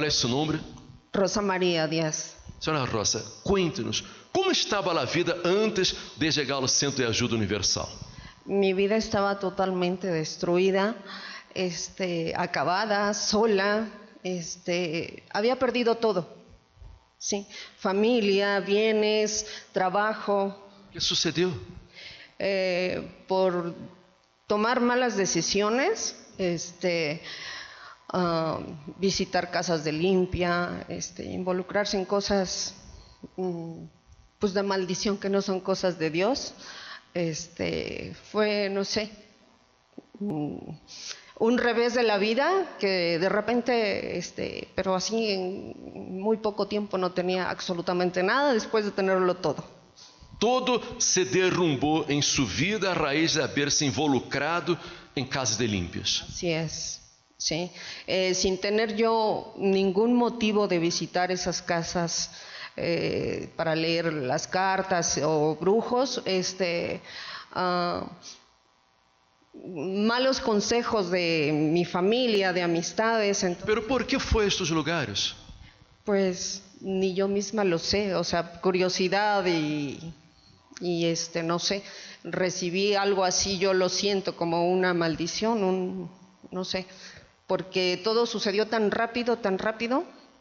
é seu nome? Rosa María Díaz. Senhora Rosa, cuente-nos, como estava a vida antes de chegar ao Centro de Ajuda Universal? Mi vida estaba totalmente destruida, acabada, sola, había perdido todo, sí, familia, bienes, trabajo. O que sucedeu? Por tomar malas decisiones, visitar casas de limpia, involucrarse en cosas pues de maldición que no son cosas de Dios. Fue, no sé, un revés de la vida que de repente, pero así en muy poco tiempo no tenía absolutamente nada después de tenerlo todo. Todo se derrumbou em sua vida a raiz de haver se involucrado em casas de limpias. Así es, sí. Sin tener yo ningún motivo de visitar esas casas para leer las cartas o brujos, malos consejos de mi familia, de amistades. Pero por que foi a estes lugares? Pues ni yo misma lo sé, o sea, curiosidad y no sé, recibí algo así, yo lo siento como una maldición, no sé, porque todo sucedió tan rápido,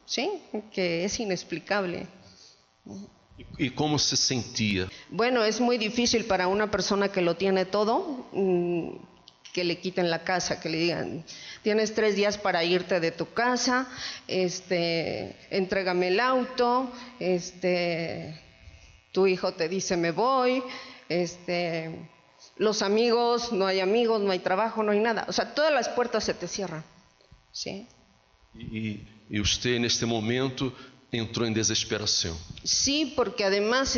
sí, que es inexplicable. E como se sentia? Bueno, es muy difícil para una persona que lo tiene todo, que le quiten la casa, que le digan, tienes 3 días para irte de tu casa, entrégame el auto, tu hijo te dice me voy, los amigos, no hay trabajo, no hay nada, o sea, todas las puertas se te cierran, ¿sí? E usted neste momento entrou em desesperação. Sí, porque además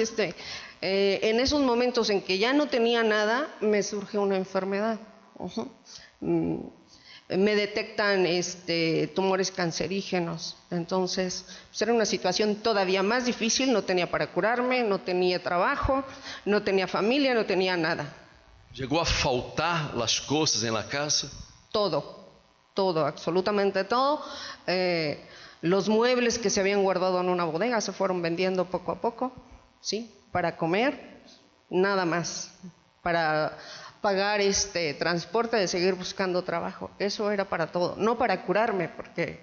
en esos momentos en que ya no tenía nada, me surge una enfermedad. Me detectan tumores cancerígenos. Entonces, pues era una situación todavía más difícil, no tenía para curarme, no tenía trabajo, no tenía familia, no tenía nada. Chegou a faltar as coisas em la casa? Todo, absolutamente todo. Los muebles que se habían guardado en una bodega se fueron vendiendo poco a poco, ¿sí? Para comer, nada más. Para pagar transporte de seguir buscando trabajo. Eso era para todo, no para curarme, porque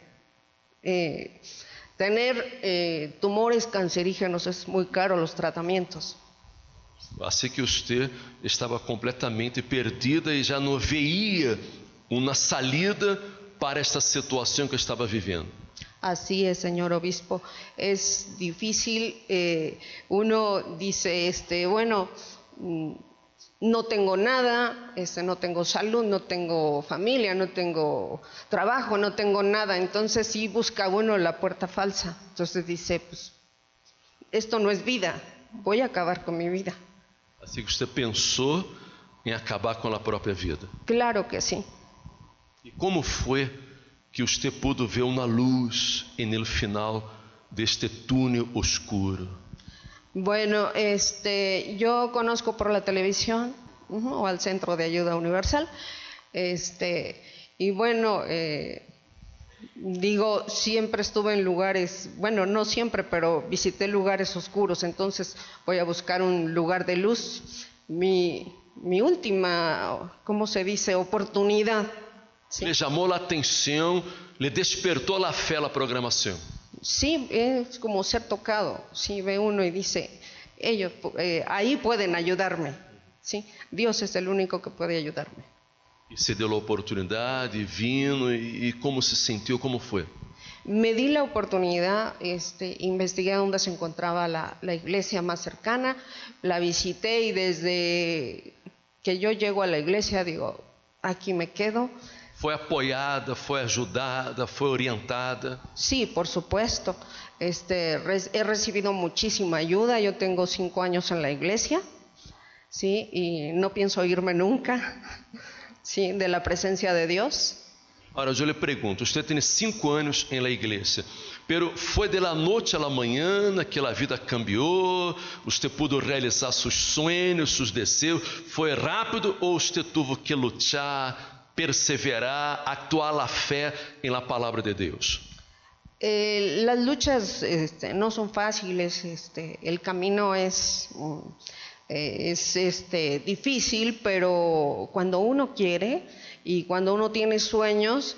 tener tumores cancerígenos es muy caro los tratamientos. Assim que você estava completamente perdida e já não veía uma salida para esta situação que estava vivendo. Así es, señor obispo. Es difícil. Uno dice, bueno, no tengo nada, no tengo salud, no tengo familia, no tengo trabajo, no tengo nada. Entonces sí busca uno la puerta falsa. Entonces dice, pues, esto no es vida, voy a acabar con mi vida. Assim que você pensou em acabar com a própria vida. Claro que sí. E como foi que você pudo ver uma luz no final deste túnel oscuro? Bueno, yo conozco por la televisión o al Centro de Ayuda Universal, y bueno, digo, siempre estuve en lugares, bueno, no siempre, pero visité lugares oscuros, entonces voy a buscar un lugar de luz. Mi última, ¿cómo se dice?, oportunidad. ¿Sí? Le llamó la atención, le despertó la fe a la programación. Sí, es como ser tocado. Sí, ve uno y dice, ellos ahí pueden ayudarme. Sí, Dios es el único que puede ayudarme. E se deu a oportunidade, vino, e como se sentiu, como foi? Me di la oportunidad, investigué dónde se encontraba la iglesia más cercana, la visité y desde que yo llego a la iglesia digo, aquí me quedo. Foi apoiada, foi ajudada, foi orientada? Sí, por supuesto. He recibido muchísima ayuda. Yo tengo 5 años en la iglesia, sí, y no pienso irme nunca, sí, de la presencia de Dios. Ahora eu lhe pergunto, você tem 5 anos em la igreja, pero foi de la noite a la manhã que a vida cambiou, você pôde realizar seus sonhos, seus desejos, foi rápido ou você teve que lutar, perseverar, actuar a fé em la palavra de Deus? Las luchas no son fáciles, el camino es difícil, pero cuando uno quiere y cuando uno tiene sueños,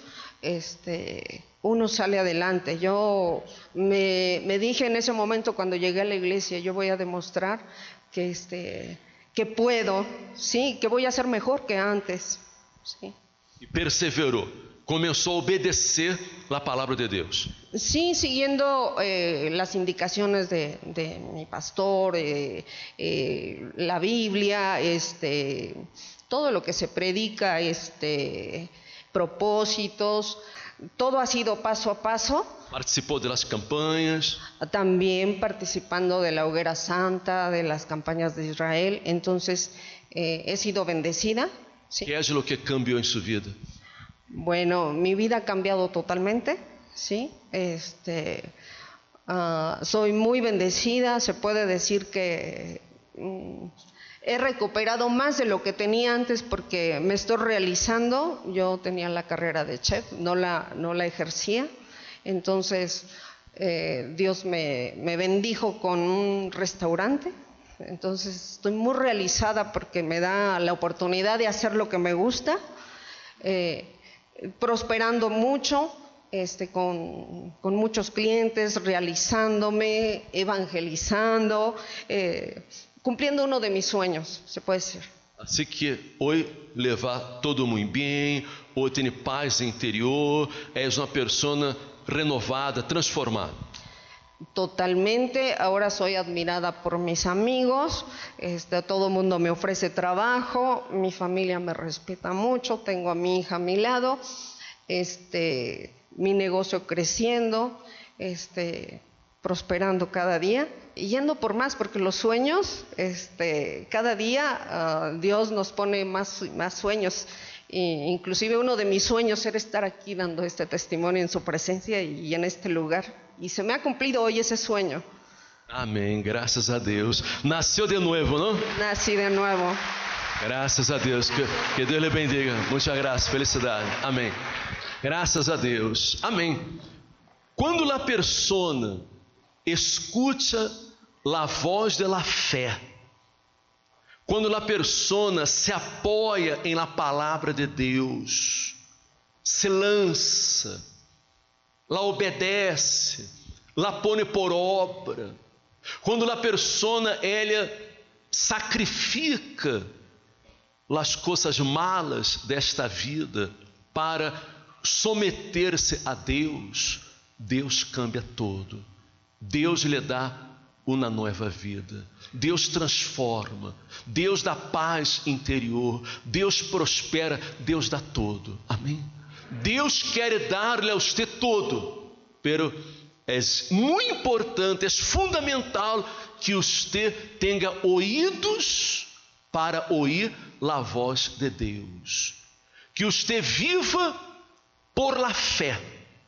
uno sale adelante. Yo me dije en ese momento cuando llegué a la iglesia, yo voy a demostrar que puedo, sí, que voy a ser mejor que antes. Sí. E perseverou, começou a obedecer a palavra de Deus. Sí, siguiendo las indicaciones de mi pastor, la Biblia, todo lo que se predica, propósitos, todo ha sido paso a paso. Participou das campanhas. También participando de la Hoguera Santa, de las campañas de Israel. Entonces, he sido bendecida. Sí. ¿Qué es lo que cambió en su vida? Bueno, mi vida ha cambiado totalmente, ¿sí? Soy muy bendecida, se puede decir que he recuperado más de lo que tenía antes porque me estoy realizando. Yo tenía la carrera de chef, no la ejercía, entonces Dios me bendijo con un restaurante. Entonces estoy muy realizada porque me da la oportunidad de hacer lo que me gusta, prosperando mucho, con muchos clientes, realizándome, evangelizando, cumpliendo uno de mis sueños, se puede decir. Assim que hoje le va todo muy bien, hoje tiene paz interior, és uma persona renovada, transformada. Totalmente, ahora soy admirada por mis amigos, todo el mundo me ofrece trabajo, mi familia me respeta mucho, tengo a mi hija a mi lado, mi negocio creciendo, prosperando cada día y yendo por más, porque los sueños, cada día Dios nos pone más sueños. Inclusive uno de mis sueños era estar aquí dando este testimonio en su presencia y en este lugar. Y se me ha cumplido hoy ese sueño. Amém, graças a Deus. Nasceu de novo, não? Nací de nuevo. Graças a Deus. Que Deus lhe bendiga. Muita graça, felicidade. Amém. Graças a Deus. Amém. Quando a persona escuta a voz da fé, quando a persona se apoia em la palavra de Deus, se lança, la obedece, la pone por obra, quando a persona ela sacrifica as coisas malas desta vida para someter-se a Deus, Deus cambia todo. Deus lhe dá uma nova vida, Deus transforma, Deus dá paz interior, Deus prospera, Deus dá tudo. Amém? Deus quer dar-lhe a você todo, pero é muito importante, é fundamental que você tenha ouídos para ouvir a voz de Deus, que você viva por la fé.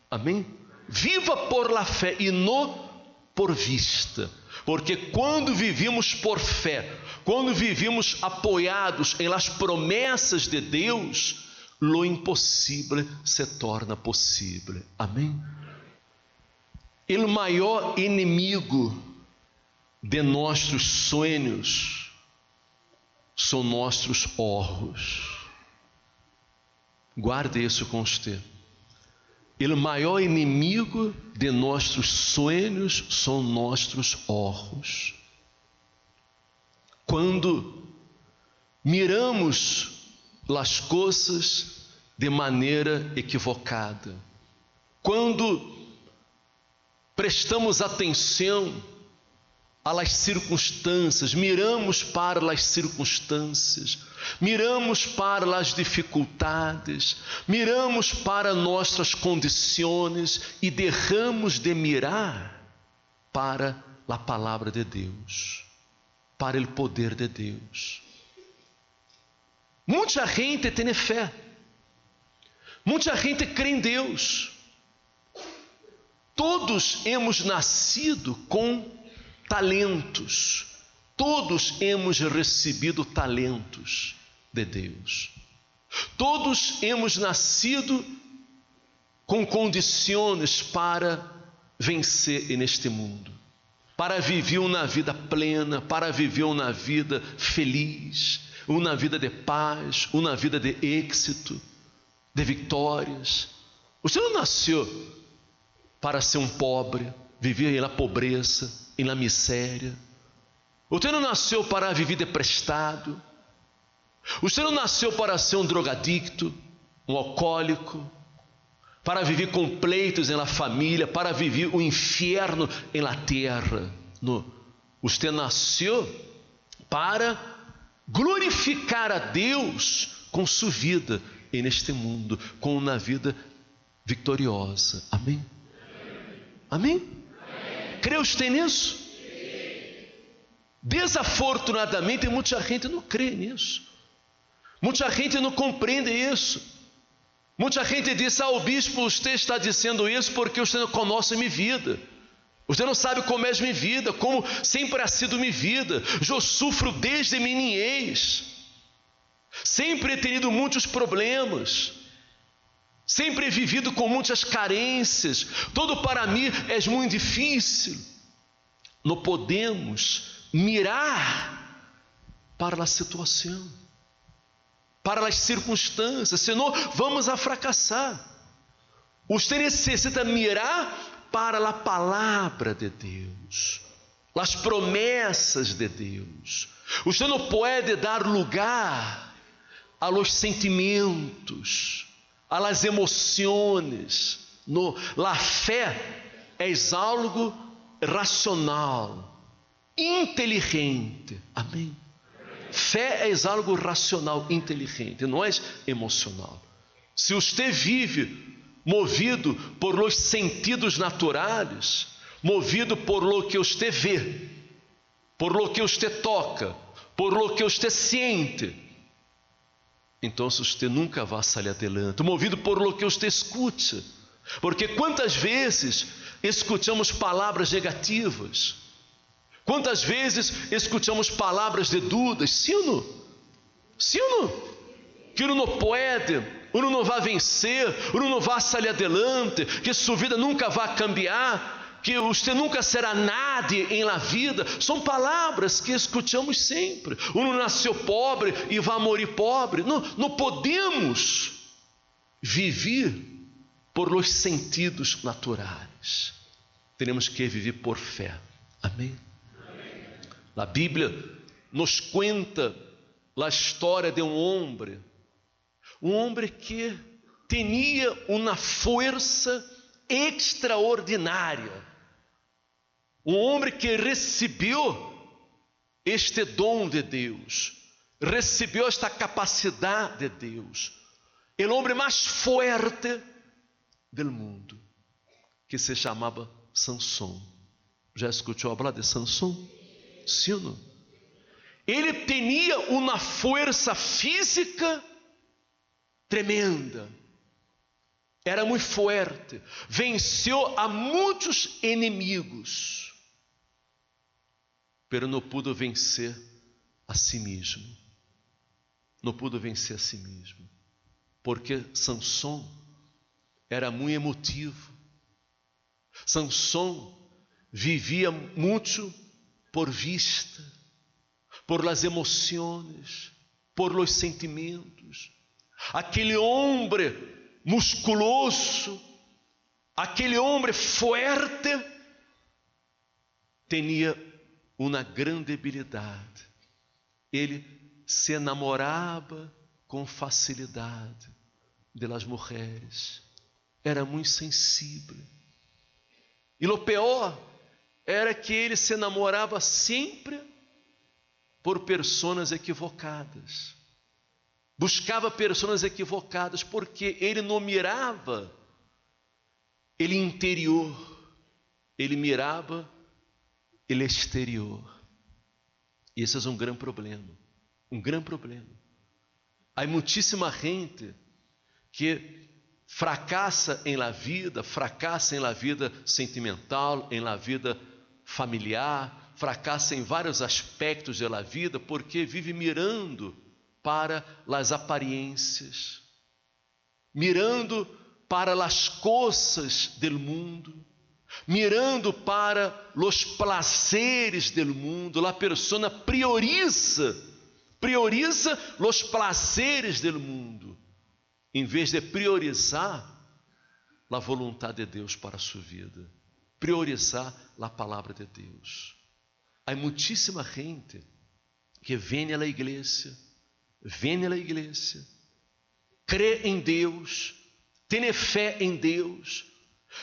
Amém? Viva por la fé e não por vista. Porque quando vivimos por fé, quando vivimos apoiados em las promessas de Deus, lo impossível se torna possível. Amém? O maior inimigo de nossos sonhos são nossos erros. Guarde isso com você. O maior inimigo de nossos sonhos são nossos erros. Quando miramos as coisas de maneira equivocada, quando prestamos atenção às circunstâncias, miramos para as circunstâncias, miramos para as dificuldades, miramos para nossas condições e deixamos de mirar para a palavra de Deus, para o poder de Deus. Muita gente tem fé, muita gente crê em Deus. Todos hemos nascido com talentos, todos hemos recebido talentos de Deus, todos hemos nascido com condições para vencer neste mundo, para viver uma vida plena, para viver uma vida feliz, uma vida de paz, uma vida de êxito, de vitórias. Você não nasceu para ser um pobre, viver na pobreza, na miséria. Você não nasceu para viver deprestado. Você não nasceu para ser um drogadicto, um alcoólico, para viver com pleitos na família, para viver o inferno na terra. Não. Você nasceu para glorificar a Deus com sua vida neste mundo, com uma vida vitoriosa. Amém? Amém? Crê você nisso? Desafortunadamente, muita gente não crê nisso. Muita gente não compreende isso. Muita gente diz: o bispo, você está dizendo isso porque você não conhece minha vida. Você não sabe como é minha vida, como sempre ha sido minha vida. Eu sofro desde minha niñez. Sempre he tenido muitos problemas. Sempre he vivido com muitas carências. Tudo para mim é muito difícil. Não podemos mirar para a situação, para as circunstâncias, senão vamos a fracassar. Você necessita mirar para a palavra de Deus, as promessas de Deus. Você não pode dar lugar a los sentimentos, a las emoções. No, la fé é algo racional, inteligente. Amém? Fé é algo racional, inteligente, não é emocional. Se você vive movido por los sentidos naturais, movido por lo que você vê, por lo que você toca, por lo que você sente, então você nunca vai sair adelante. Movido por lo que você escuta, porque quantas vezes escutamos palavras negativas, quantas vezes escutamos palavras de dúvidas, sim ou não? Sim ou não? Que uno não pode, uno não vai vencer, uno não vai sair adelante, que sua vida nunca vai cambiar, que você nunca será nada em la vida. São palavras que escutamos sempre. Uno nasceu pobre e vai morrer pobre. Não podemos viver por los sentidos naturais. Temos que viver por fé. Amém? A Bíblia nos conta a história de um homem que tinha uma força extraordinária, um homem que recebeu este dom de Deus, recebeu esta capacidade de Deus, o homem mais forte do mundo, que se chamava Sansão. Já escutou falar de Sansão? Sim ou não? Ele tinha uma força física tremenda, era muito forte, venceu a muitos inimigos, pero não pudo vencer a si mesmo. Não pudo vencer a si mesmo, porque Sansão era muito emotivo. Sansão vivia muito por vista, por las emoções, por los sentimentos. Aquele homem musculoso, aquele homem forte, tinha uma grande habilidade. Ele se enamorava com facilidade das mulheres, era muito sensível. E o pior era que ele se enamorava sempre por pessoas equivocadas. Buscava pessoas equivocadas, porque ele não mirava ele interior, ele mirava ele exterior. E esse é um grande problema, um grande problema. Há muitíssima gente que fracassa em la vida, fracassa em la vida sentimental, em la vida familiar, fracassa em vários aspectos da vida, porque vive mirando para as aparências, mirando para as coisas do mundo, mirando para los placeres del mundo. La persona prioriza los placeres del mundo, em vez de priorizar a vontade de Deus para a sua vida, priorizar a palavra de Deus. Há muitíssima gente que vem à igreja, crê em Deus, tem fé em Deus,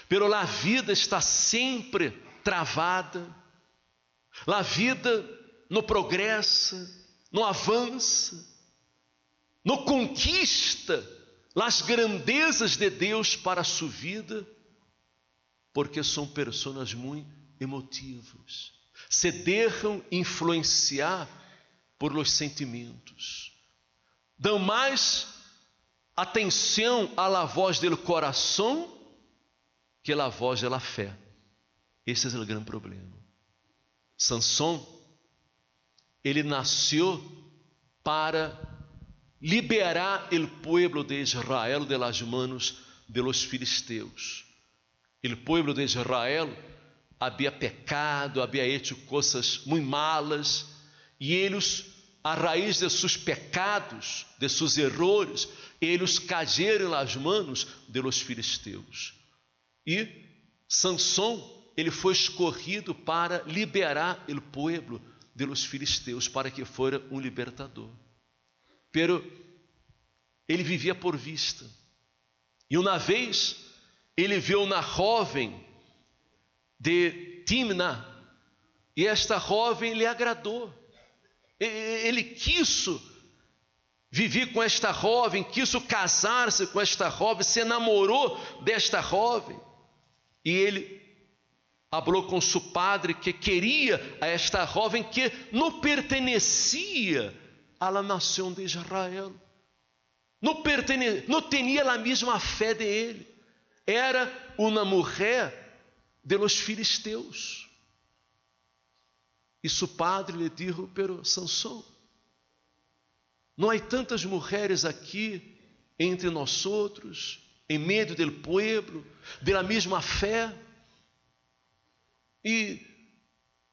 pero a vida está sempre travada, a vida não progressa, não avança, não conquista as grandezas de Deus para a sua vida, porque são pessoas muito emotivas, se deixam influenciar por los sentimentos, dão mais atenção à la voz del coração que la voz de la fé. Esse é o grande problema. Sansão, ele nasceu para liberar o povo de Israel de las manos de los filisteus. O povo de Israel havia pecado, havia hecho coisas muito malas, e eles, a raiz de seus pecados, de seus errores, eles cayeram nas manos de los filisteus. E Sansão, ele foi escolhido para liberar o povo de los filisteus, para que fora um libertador. Pero ele vivia por vista. E uma vez ele viu uma jovem de Timna, e esta jovem lhe agradou. Ele quis viver com esta jovem, quis casar-se com esta jovem, se enamorou desta jovem. E ele falou com seu padre que queria a esta jovem que não pertencia à nação de Israel, não tinha a mesma fé de ele, era uma mulher de los filisteus. E seu padre lhe disse: pero Sansão, não há tantas mulheres aqui entre nós outros, em meio do povo, de la mesma fé, e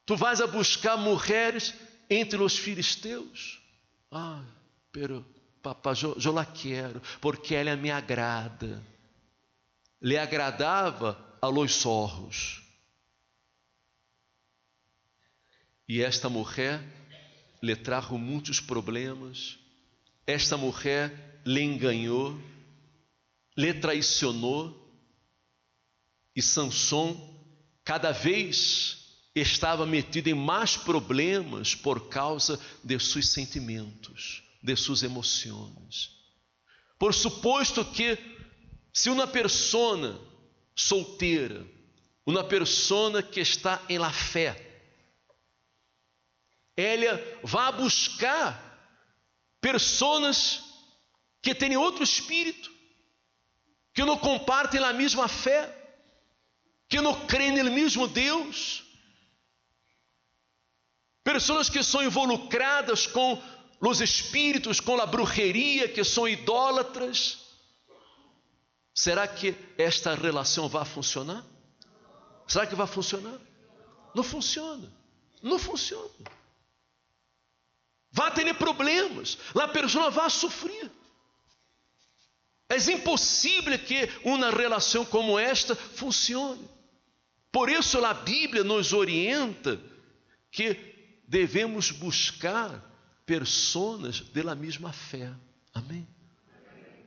tu vais a buscar mulheres entre os filisteus. Ah, pero papá, eu la quero, porque ela me agrada. Lhe agradava a los zorros. E esta mulher lhe trajo muitos problemas. Esta mulher lhe enganou, lhe traicionou, e Sansão cada vez estava metido em mais problemas por causa de seus sentimentos, de suas emoções. Por suposto que se uma pessoa solteira, uma pessoa que está em la fé, ela vai buscar pessoas que têm outro espírito, que não compartem a mesma fé, que não creem no mesmo Deus, pessoas que são involucradas com os espíritos, com a brujeria, que são idólatras. Será que esta relação vai funcionar? Será que vai funcionar? Não funciona, não funciona. Vai ter problemas, a pessoa vai sofrer. É impossível que uma relação como esta funcione. Por isso a Bíblia nos orienta que devemos buscar pessoas da mesma fé. Amém?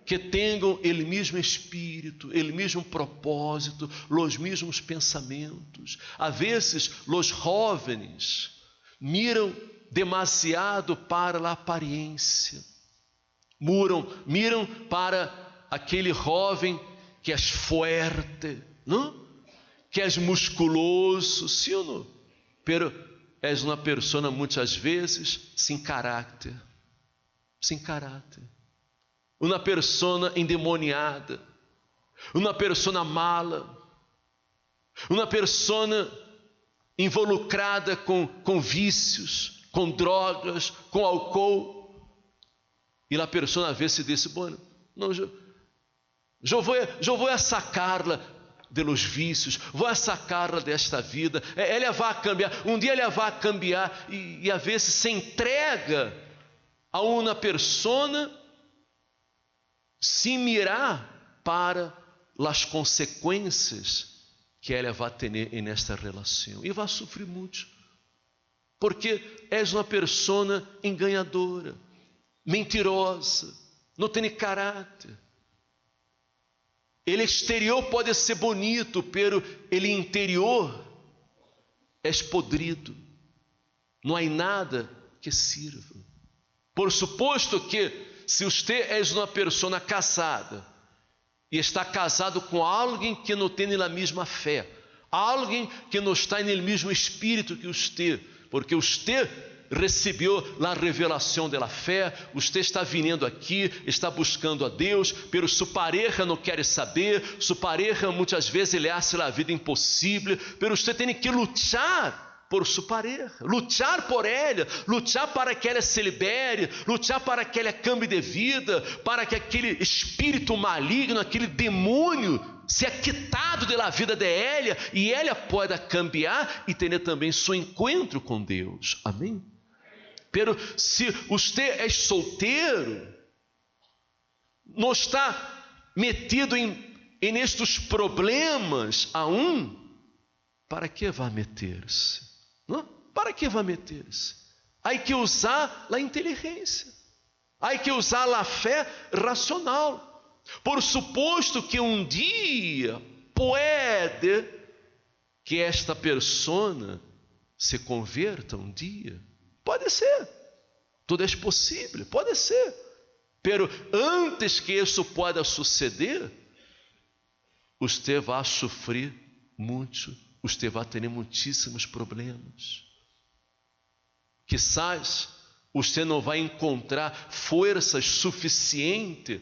Que tenham o mesmo espírito, o mesmo propósito, os mesmos pensamentos. Às vezes, os jovens miram demasiado para a aparência, miram para aquele jovem que é forte, não? Que é musculoso, sim ou não? Pero é uma pessoa muitas vezes sem caráter, uma pessoa endemoniada, uma pessoa mala, uma pessoa involucrada com vícios, com drogas, com álcool. E a pessoa às vezes se diz: bueno, não, eu vou a sacarla, de los vícios, vai sacarla desta vida, ela vai cambiar, um dia ela vai cambiar, e a vezes se entrega a uma persona sem mirar para as consequências que ela vai ter nesta relação, e vai sofrer muito, porque és uma persona enganadora, mentirosa, não tem caráter. Ele exterior pode ser bonito, pero ele interior é podrido. Não há nada que sirva. Por suposto que, se você é uma pessoa casada e está casado com alguém que não tem a mesma fé, alguém que não está no mesmo espírito que você, porque você recebeu a revelação da fé, você está vindo aqui, está buscando a Deus, pero sua pareja não quer saber, sua pareja muitas vezes ele hace a vida impossível, pero você tem que lutar por sua pareja, lutar por ela, lutar para que ela se libere, lutar para que ela cambie de vida, para que aquele espírito maligno, aquele demônio seja quitado da vida de ela e ela possa cambiar e ter também seu encontro com Deus. Amém? Pero se você é solteiro, não está metido em estes problemas aún, para que vai meter-se? Não? Para que vai meter-se? Há que usar a inteligência, há que usar a fé racional. Por suposto que um dia pode que esta persona se converta um dia. Pode ser, tudo é possível, pode ser, pero antes que isso possa suceder, você vai sofrer muito, você vai ter muitíssimos problemas. Quizás você não vai encontrar forças suficientes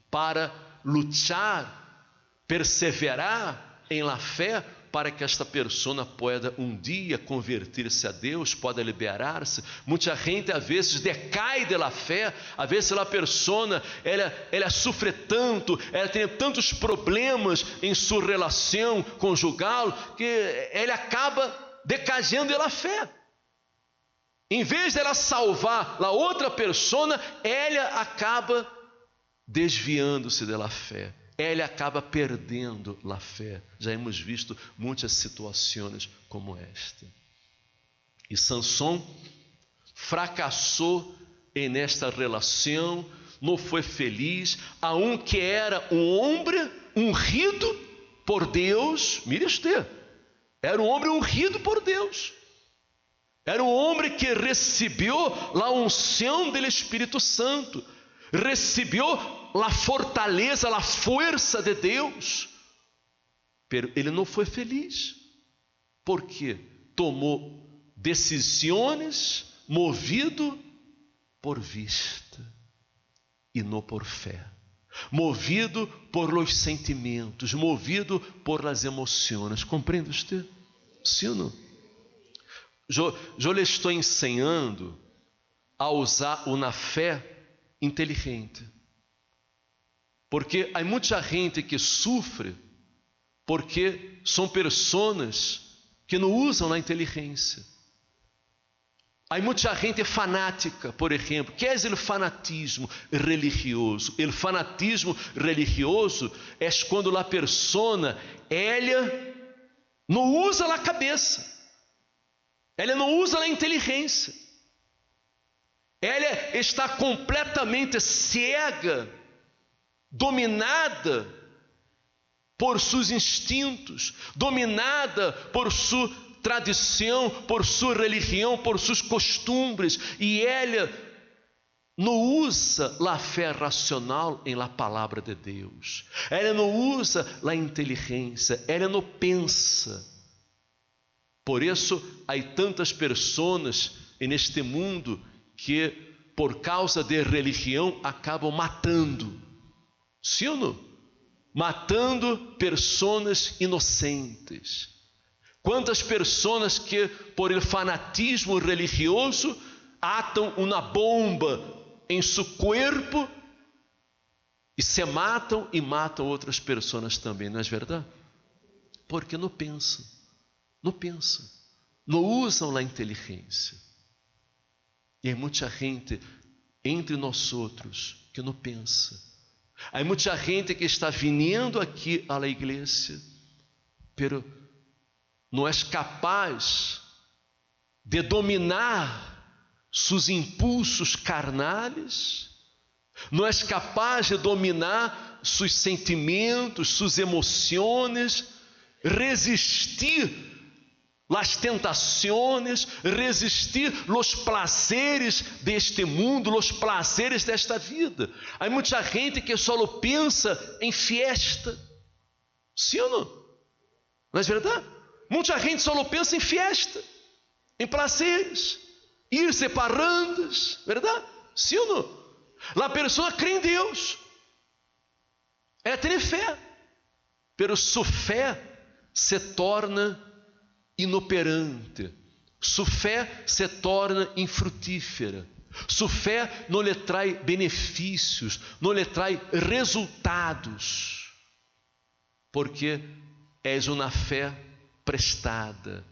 para lutar, perseverar em la fé, para que esta pessoa possa um dia converter-se a Deus, possa liberar-se. Muita gente às vezes decai da fé, às vezes a pessoa ela sofre tanto, ela tem tantos problemas em sua relação conjugal, que ela acaba decaindo da fé. Em vez de ela salvar a outra pessoa, ela acaba desviando-se da fé. Ela acaba perdendo a fé. Já hemos visto muitas situações como esta. E Sansão fracassou nesta relação, não foi feliz, aunque era um homem ungido por Deus. Mire usted, era um homem ungido por Deus. Era um homem que recebeu a unção do Espírito Santo, recebeu a fortaleza, a força de Deus, pero ele não foi feliz, porque tomou decisões movido por vista e não por fé, movido por los sentimentos, movido por las emoções. Compreende você? Sim ou não? Eu lhe estou ensinando a usar uma fé inteligente. Porque há muita gente que sofre porque são pessoas que não usam a inteligência. Há muita gente fanática, por exemplo. O que é o fanatismo religioso? O fanatismo religioso é quando a pessoa ela não usa a cabeça, ela não usa a inteligência, ela está completamente cega, dominada por seus instintos, dominada por sua tradição, por sua religião, por seus costumes, e ela não usa a fé racional em la palavra de Deus, ela não usa a inteligência, ela não pensa. Por isso há tantas pessoas neste mundo que por causa de religião acabam matando. Sim ou não? Matando pessoas inocentes. Quantas pessoas que por el fanatismo religioso atam uma bomba em seu corpo e se matam e matam outras pessoas também, não é verdade? porque não pensam, não usam a inteligência. E há muita gente entre nós outros que não pensa. Há muita gente que está vindo aqui à igreja, pero não é capaz de dominar seus impulsos carnais, não é capaz de dominar seus sentimentos, suas emoções, resistir las tentações, resistir los prazeres deste mundo, los prazeres desta vida. Há muita gente que só pensa em fiesta. Sim ou não? Não é verdade? Muita gente só pensa em fiesta, em prazeres, ir-se parrandas, verdade? Sim ou não? A pessoa crê em Deus, ela tem fé, pero sua fé se torna inoperante, sua fé se torna infrutífera, sua fé não lhe traz benefícios, não lhe traz resultados, porque és uma fé prestada,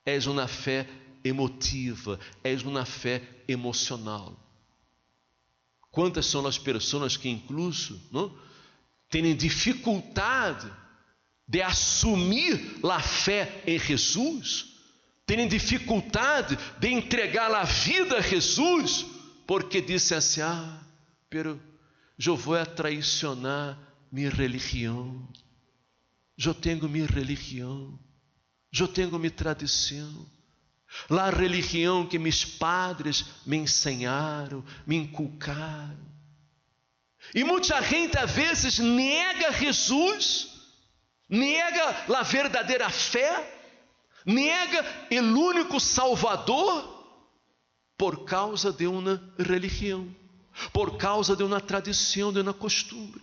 és uma fé emotiva, és uma fé emocional. Quantas são as pessoas que incluso não, têm dificuldade de assumir a fé em Jesus, têm dificuldade de entregar a vida a Jesus, porque disse assim: pero eu vou traicionar minha religião, eu tenho minha religião, eu tenho minha tradição, a religião que meus padres me ensinaram, me inculcaram. E muita gente às vezes nega Jesus, nega a verdadeira fé, nega o único Salvador por causa de uma religião, por causa de uma tradição, de uma costumbre.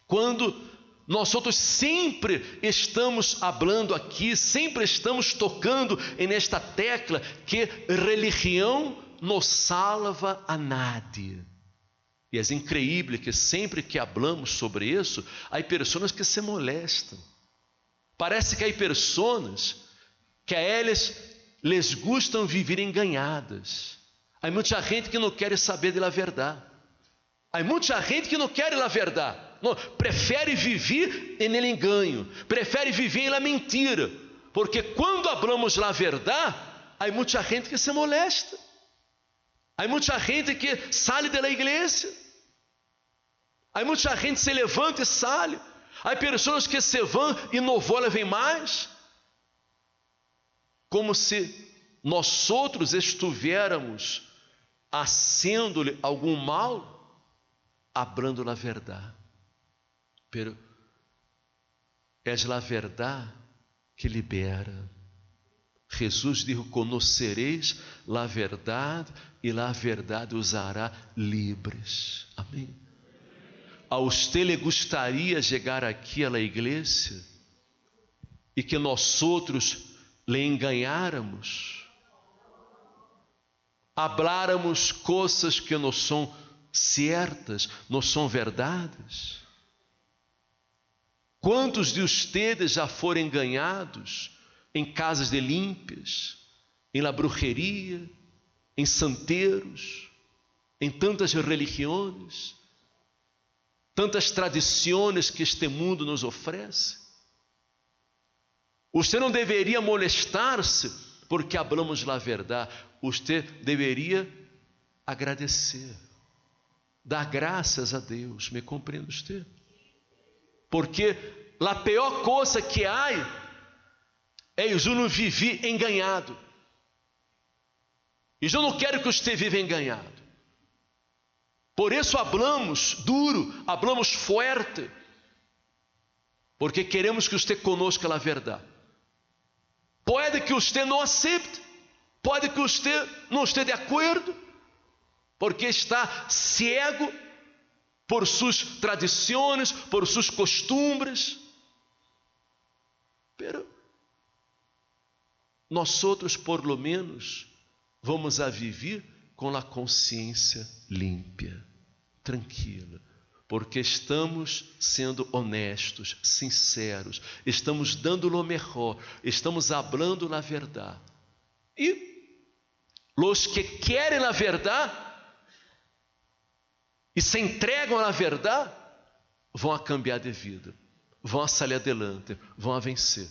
Quando nós outros sempre estamos falando aqui, sempre estamos tocando nesta tecla que religião não salva a nadie. E é incrível que sempre que falamos sobre isso, há pessoas que se molestam. Parece que há pessoas que a elas les gustam viver enganadas. Há muita gente que não quer saber da verdade. Há muita gente que não quer a verdade. Não, prefere viver no engano, prefere viver na mentira. Porque quando falamos a verdade, há muita gente que se molesta. Há muita gente que sai da igreja. Há muita gente que se levanta e sai. Há pessoas que se vão e não voltam mais. Como se nós outros estivéssemos fazendo-lhe algum mal, falando a verdade. Pero é a verdade que libera. Jesus disse: conhecereis a verdade e a verdade os hará livres. Amém. A você lhe gostaria chegar aqui à igreja e que nós outros lhe enganáramos, habláramos coisas que não são certas, não são verdades? Quantos de ustedes já foram enganados em casas de límpias, em la brujeria, em santeiros, em tantas religiões, tantas tradições que este mundo nos oferece? Você não deveria molestar-se porque falamos a verdade. Você deveria agradecer, dar graças a Deus. Me compreende você? Porque a pior coisa que há é eu não viver enganado. E eu não quero que você viva enganado. Por isso hablamos duro, hablamos fuerte, porque queremos que você conozca a verdade. Pode que você não aceite, pode que você não esteja de acordo, porque está cego por suas tradições, por suas costumbres. Pero nós outros, por lo menos, vamos a viver com a consciência límpia, tranquila. porque estamos sendo honestos, sinceros, estamos dando lo mejor, estamos hablando la verdad. E los que querem a verdade e se entregam à verdade, vão a cambiar de vida, vão a sair adelante, vão a vencer.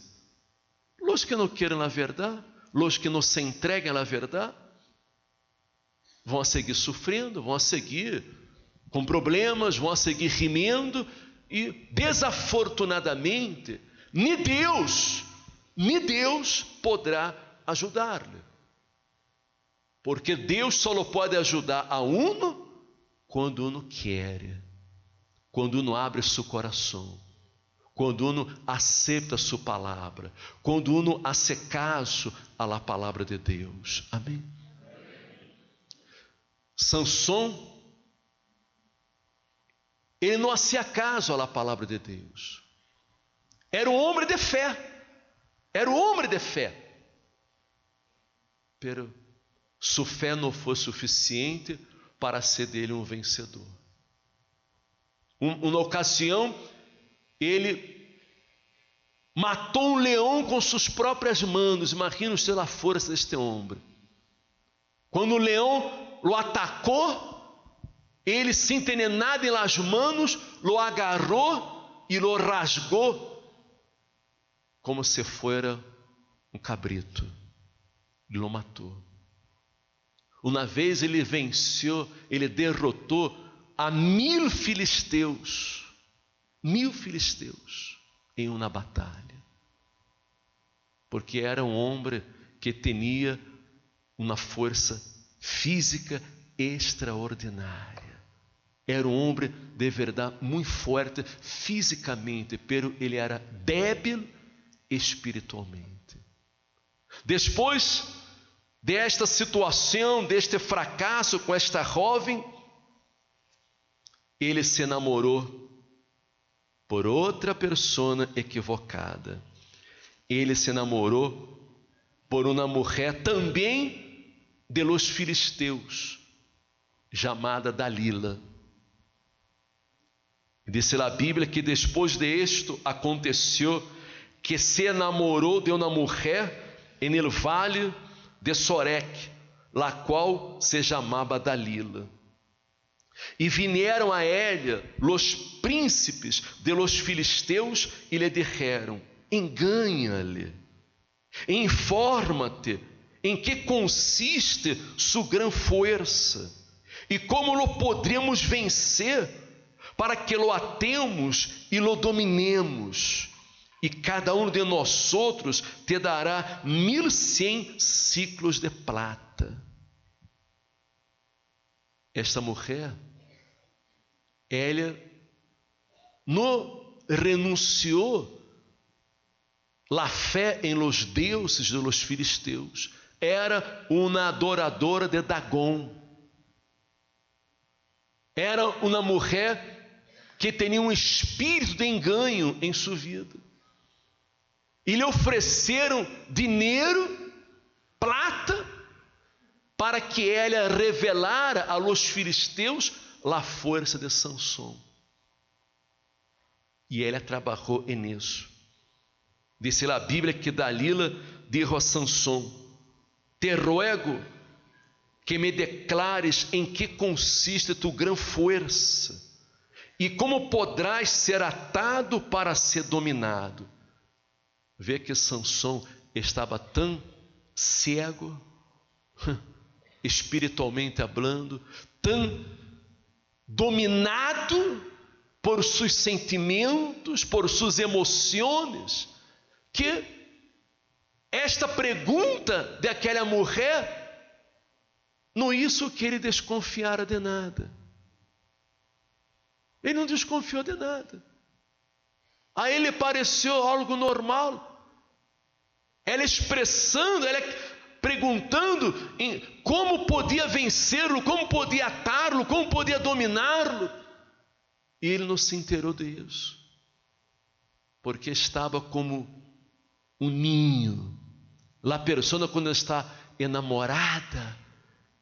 Los que não querem a verdade, los que não se entregam à verdade, vão a seguir sofrendo, vão a seguir com problemas, vão a seguir gemendo e, desafortunadamente, nem Deus poderá ajudar-lhe. Porque Deus só pode ajudar a uno quando uno quer, quando uno abre seu coração, quando uno aceita sua palavra, quando uno hace caso a la palavra de Deus. Amém? Sansão, ele não hacía caso à palavra de Deus. Era um homem de fé. Era um homem de fé. Pero sua fé não foi suficiente para ser dele um vencedor. Uma ocasião, ele matou um leão com suas próprias mãos. Imagina a força deste homem. Quando o leão o atacou, ele, sem ter nada em las manos, lo agarrou e lo rasgou como se fora um cabrito. E lo matou. Uma vez ele venceu, ele derrotou a 1000 filisteus. 1000 filisteus em uma batalha. Porque era um homem que tinha uma força física extraordinária. Era um homem de verdade muito forte fisicamente, pero ele era débil espiritualmente. Depois desta situação, deste fracasso com esta jovem, ele se enamorou por outra pessoa equivocada. Ele se enamorou por uma mulher também de los filisteus, chamada Dalila. Diz a Bíblia que depois de isto aconteceu que se enamorou de uma mulher em el vale de Sorek, la qual se chamava Dalila. E vieram a ela os príncipes de los filisteus e lhe disseram: engana-lhe, informa-te em que consiste sua grande força e como lo poderíamos vencer para que lo atemos e lo dominemos. E cada um de nós outros te dará 1100 ciclos de prata. Esta mulher, ela não renunciou la fé em los deuses de los filisteus. Era uma adoradora de Dagon. Era uma mulher que tinha um espírito de engano em sua vida. E lhe ofereceram dinheiro, prata, para que ela revelara a los filisteus a força de Sansão. E ela trabalhou nisso. Diz a Bíblia que Dalila dijo a Sansão: te ruego que me declares em que consiste tu grande força e como poderás ser atado para ser dominado. Vê que Sansão estava tão cego, espiritualmente hablando, tão dominado por seus sentimentos, por suas emoções, que esta pergunta daquela mulher não hizo que ele desconfiara de nada. Ele não desconfiou de nada. A ele pareceu algo normal. Ela expressando, ela perguntando em como podia vencê-lo, como podia atá-lo, como podia dominá-lo. E ele não se inteirou disso, porque estava como um ninho. A pessoa, quando está enamorada,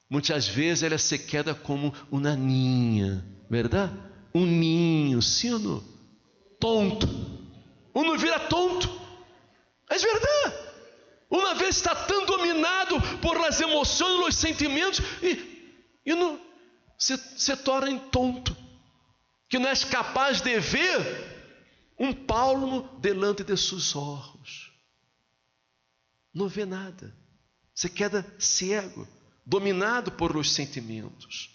muitas vezes ela se queda como uma ninha, verdade? um ninho, sim ou não? Tonto. Uno vira tonto. É verdade. Uma vez está tão dominado por las emoções, os sentimentos, e não, se torna em tonto, que não és capaz de ver um palmo delante de seus olhos. Não vê nada. Você queda cego, dominado por os sentimentos.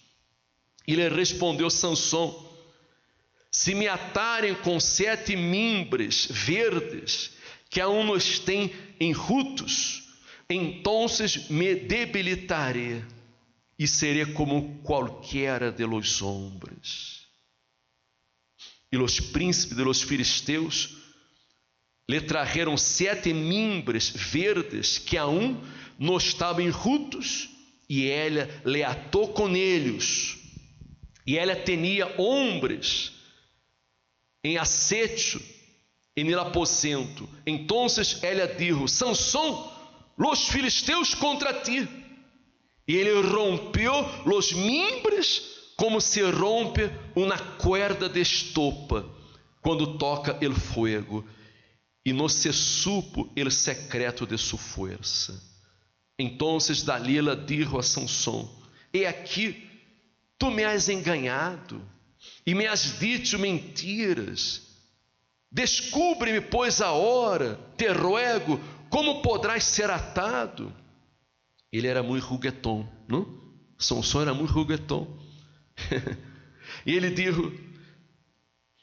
E lhe respondeu Sansão: se me atarem com 7 mimbres verdes, que aún não estén enjutos, entonces me debilitaré e seré como qualquer de los hombres. E os príncipes de los filisteus lhe trajeron 7 mimbres verdes, que aún não estavam enjutos, e ela lhe atou com eles. E ela tinha hombres em acecho en el aposento. Entonces ela dijo: Sansão, los filisteus contra ti. E ele rompeu los mimbres como se rompe uma cuerda de estopa quando toca el fuego, e não se supo el secreto de sua força. Entonces Dalila dijo a Sansão: he aqui, tu me has enganado e me has dicho mentiras. Descubre-me, pois, a hora, te ruego, como podrás ser atado. Ele era muito juguetão, não? Sansão era muito juguetão. E ele disse: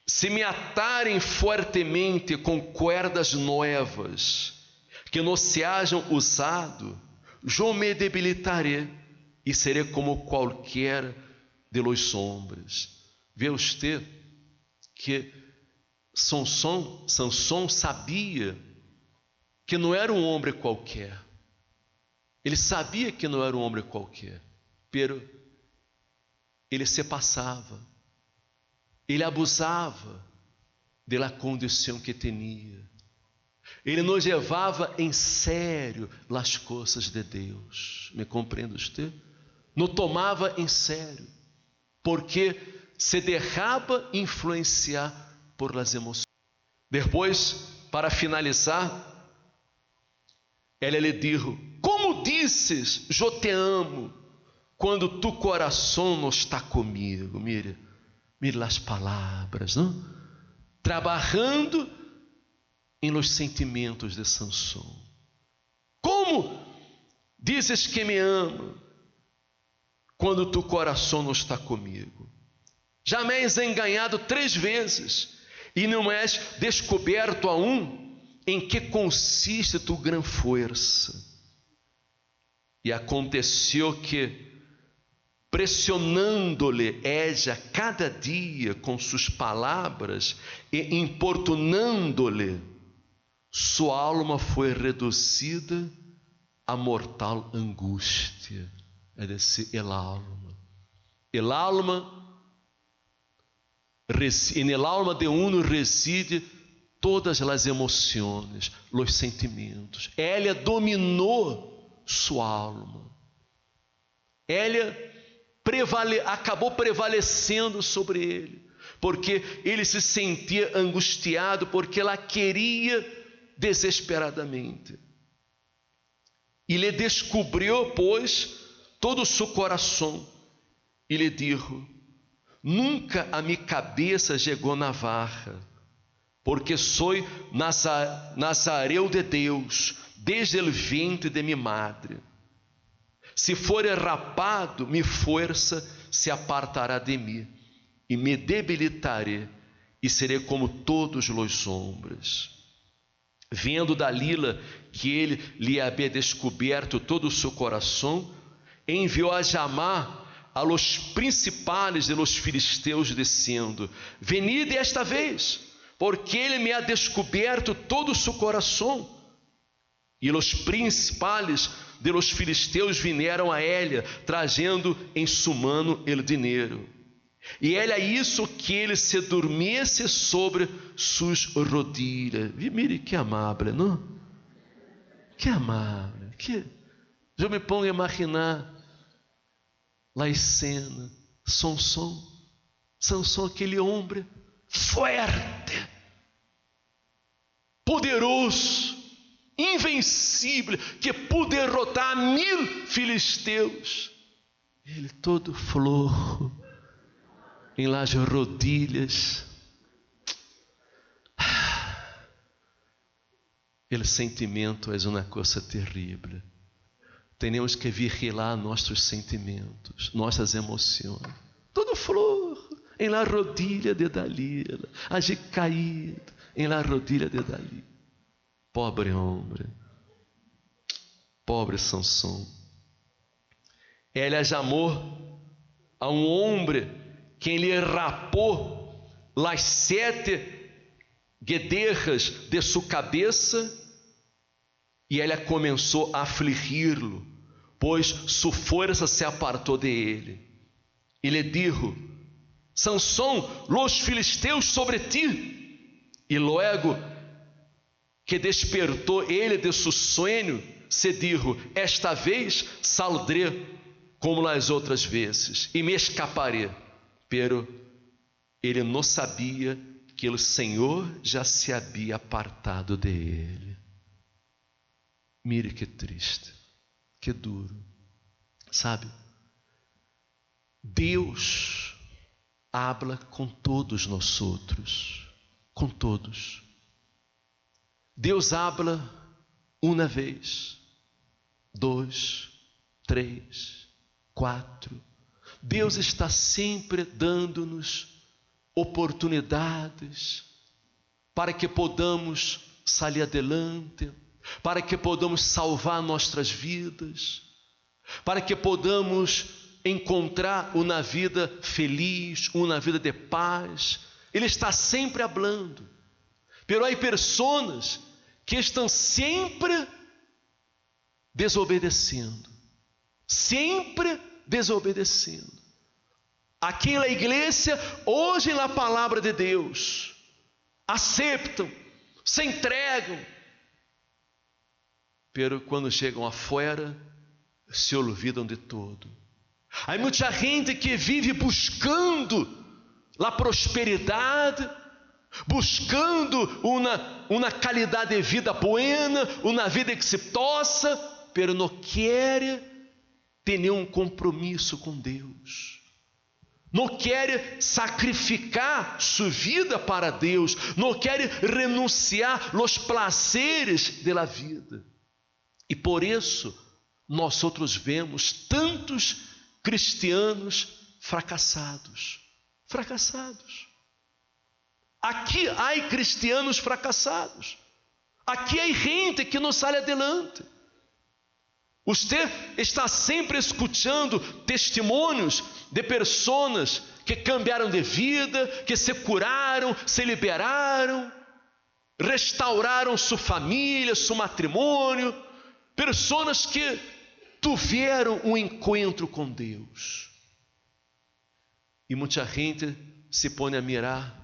se me atarem fortemente com cuerdas novas, que não se hajam usado, eu me debilitaré e serei como qualquer de los hombres. Vê você que Sansão sabia que não era um homem qualquer. Ele sabia que não era um homem qualquer, pero ele se passava, ele abusava da condição que tinha. Ele não levava em sério as coisas de Deus. Me compreende você? Não tomava em sério, porque se deixava influenciar por las emoções. Depois, para finalizar, ela lhe disse: como dizes, eu te amo, quando tu coração não está comigo? Mire as palavras, não? Trabalhando em los sentimentos de Sansão. Como dizes que me ama, quando tu coração não está comigo? Já me és enganado 3 vezes, e não és descoberto aún em que consiste tu grande força. E aconteceu que, pressionando-lhe ella cada dia com suas palavras e importunando-lhe, sua alma foi reduzida a mortal angústia. É dizer, el alma en el alma de uno reside todas as emoções, os sentimentos. Ela dominou sua alma. Ela acabou prevalecendo sobre ele, porque ele se sentia angustiado, porque ela queria desesperadamente. E lhe descobriu, pois, todo o seu coração, e lhe disse: nunca a minha cabeça chegou na varra, porque sou nazareu de Deus, desde o ventre de minha madre. Se for rapado, minha força se apartará de mim, e me debilitarei, e serei como todos os homens. Vendo Dalila que ele lhe havia descoberto todo o seu coração, enviou a chamar a los principales de los filisteus, dizendo: venide esta vez, porque ele me ha descoberto todo o seu coração. E os principales de los filisteus vieram a ela, trazendo em sua mano el dinheiro. E ela hizo que ele se durmiese sobre suas rodilhas. Mire que amável, não? Que amável. Eu me pongo a imaginar a escena. Sansão Sansão, aquele homem forte, poderoso, invencível, que pudo derrotar 1000 filisteus. Ele todo flor, em las rodilhas. O sentimento é uma coisa terrível. Temos que vigilar nossos sentimentos, nossas emoções. Todo flor, em la rodilha de Dalila, agi caído em la rodilha de Dalila. Pobre homem, pobre Sansão. Ela chamou a homem quem lhe rapou las 7 guedelhas de sua cabeça, e ela começou a afligir-lo, pois sua força se apartou de ele. E lhe dijo: Sansão, los filisteus sobre ti. E logo que despertou ele de seu sonho, se dijo: esta vez saldré como nas outras vezes, e me escaparé. Pero ele não sabia que o Senhor já se havia apartado de ele. Mire que triste, que duro. Sabe, Deus habla com todos nós outros, com todos. Deus habla uma vez, 2, 3, 4. Deus está sempre dando-nos oportunidades para que podamos sair adelante, para que podamos salvar nossas vidas, para que podamos encontrar uma vida feliz, uma vida de paz. Ele está sempre falando. Pero há pessoas que estão sempre desobedecendo, sempre desobedecendo. Aqui na igreja, hoje na palavra de Deus, aceitam, se entregam, pero quando chegam afuera, se olvidam de tudo. Há muita gente que vive buscando a prosperidade, buscando uma qualidade de vida buena, uma vida exitosa, pero não quer ter nenhum compromisso com Deus. Não quer sacrificar sua vida para Deus, não quer renunciar aos prazeres da vida. E por isso, nós outros vemos tantos cristianos fracassados. Aqui há cristianos fracassados. Aqui há gente que não sai adelante. Você está sempre escutando testemunhos de pessoas que cambiaram de vida, que se curaram, se liberaram, restauraram sua família, seu matrimônio, pessoas que tiveram um encontro com Deus. E muita gente se põe a mirar,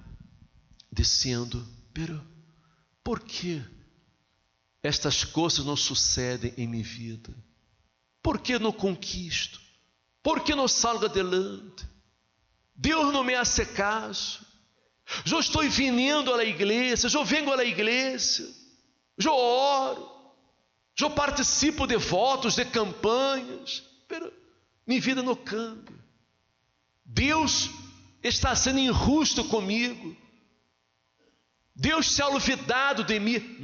dizendo: pero por que estas coisas não sucedem em minha vida? Por que não conquisto? Por que não salgo adelante? Deus não me hace caso. Eu estou vindo à igreja, eu venho à igreja, eu oro, eu participo de votos, de campanhas, mas minha vida não cambia. Deus está sendo injusto comigo. Deus se ha olvidado de mim.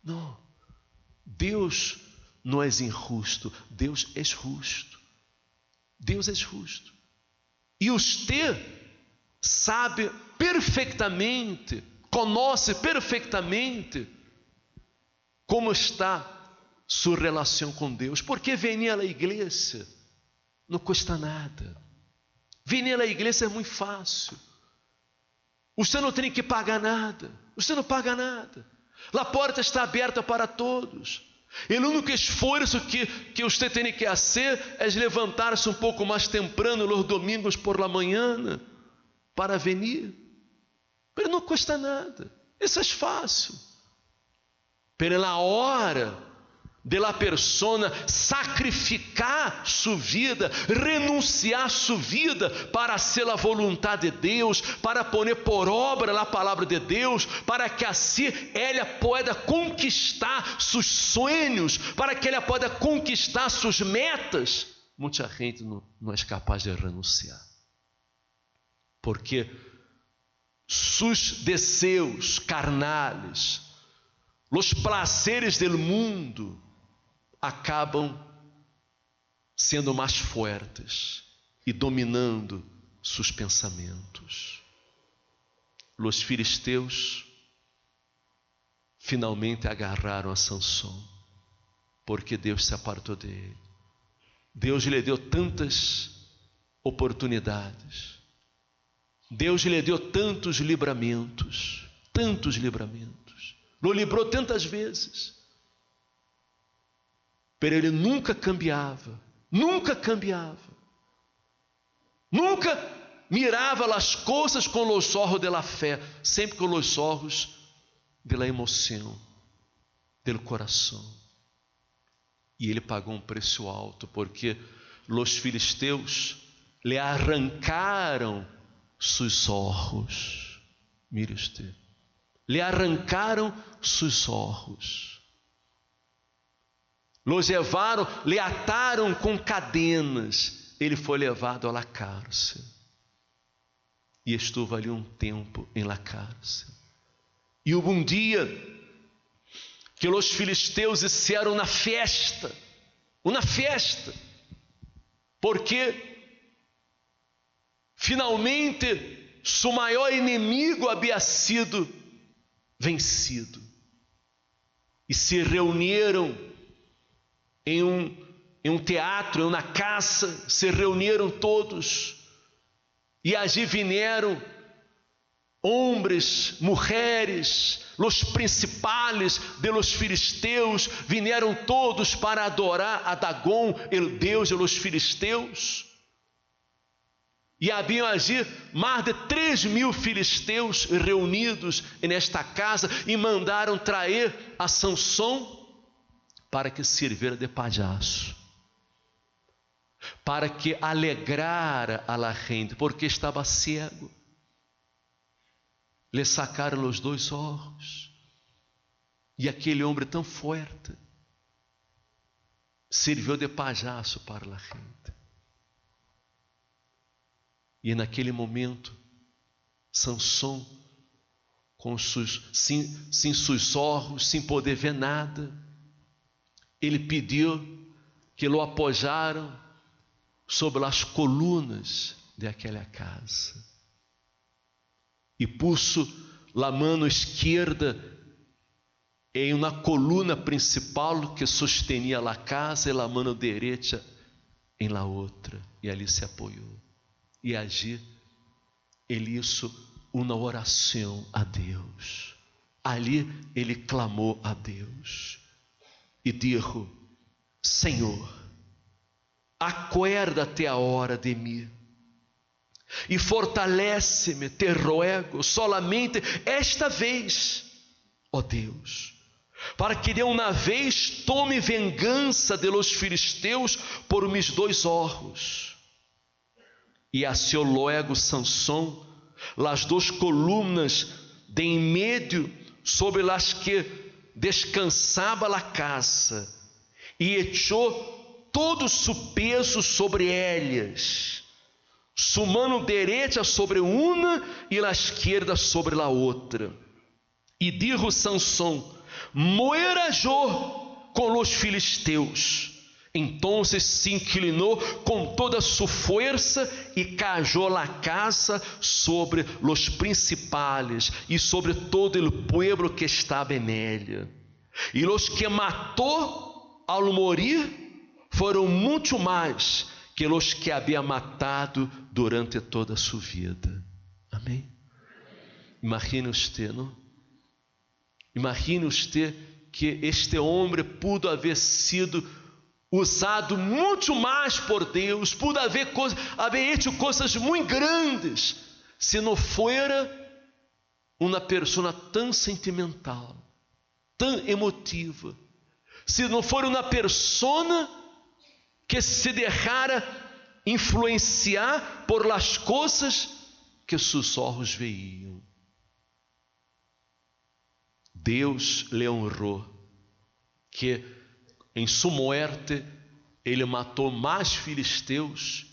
Não. Deus não é injusto, Deus é justo. Deus é justo. E você sabe perfeitamente, conhece perfeitamente como está sua relação com Deus. Porque venir à igreja não custa nada. Venir à igreja é muito fácil. Você não tem que pagar nada. Você não paga nada. A porta está aberta para todos. E o único esforço que você tem que fazer é levantar-se um pouco mais temprano nos domingos por la manhã para vir. Mas não custa nada. Isso é fácil. Pero na hora de la persona sacrificar sua vida, renunciar sua vida para ser a vontade de Deus, para poner por obra a palavra de Deus, para que assim ela pueda conquistar seus sonhos, para que ela pueda conquistar suas metas. Muita gente não é capaz de renunciar, porque seus desejos carnais, os prazeres do mundo, acabam sendo mais fortes e dominando seus pensamentos. Os filisteus finalmente agarraram a Sansão, porque Deus se apartou dele. Deus lhe deu tantas oportunidades, Deus lhe deu tantos livramentos, lo livrou tantas vezes, mas ele nunca cambiava, nunca mirava as coisas com os olhos da fé, sempre com os olhos da emoção, do coração. E ele pagou um preço alto, porque os filisteus lhe arrancaram seus olhos. Mire usted, lhe arrancaram seus olhos. Los levaram, lhe ataram com cadenas. Ele foi levado à la cárcel. E estuvo ali um tempo em la cárcel. E houve um dia que os filisteus hicieron uma festa, porque finalmente seu maior inimigo havia sido vencido. E se reuniram em um teatro, em uma casa, se reuniram todos, e allí vieram homens, mulheres, os principais de los filisteus, vieram todos para adorar a Dagom, o deus de los filisteus. E haviam allí mais de 3.000 filisteus reunidos nesta casa, e mandaram trazer a Sansão para que servira de palhaço, para que alegrara a la gente, porque estava cego. Lhe sacaram os 2 olhos, e aquele homem tão forte serviu de palhaço para a gente. E naquele momento, Sansão, sem seus olhos, sem poder ver nada, ele pediu que o apojaram sobre as colunas daquela casa. E puso a mão esquerda em uma coluna principal que sustenia a casa, e a mão direita em la outra. E ali se apoiou. E allí ele hizo uma oração a Deus. Ali ele clamou a Deus e dijo: Senhor, acuérdate agora de mim e fortalece-me, te ruego, solamente esta vez, ó Deus, para que de uma vez tome vingança de los filisteus por mis 2 olhos. E assim luego Sansão, las 2 colunas de em meio sobre las que descansava a casa, e echou todo su peso sobre elas, su mano direita sobre uma e a esquerda sobre a outra. E dijo Sansão: muera yo com os filisteus. Então se inclinou com toda sua força e cayó la casa sobre os principais e sobre todo o pueblo que estava nela. E os que matou ao morir foram muito mais que os que havia matado durante toda a sua vida. Amém? Imagine usted, não? Imagine usted que este homem pudo haver sido usado muito mais por Deus, pudo haver hecho coisas muito grandes, se não fuera uma pessoa tão sentimental, tão emotiva, se não for uma persona que se deixara influenciar por las coisas que seus olhos veiam. Deus lhe honrou, que em sua morte ele matou mais filisteus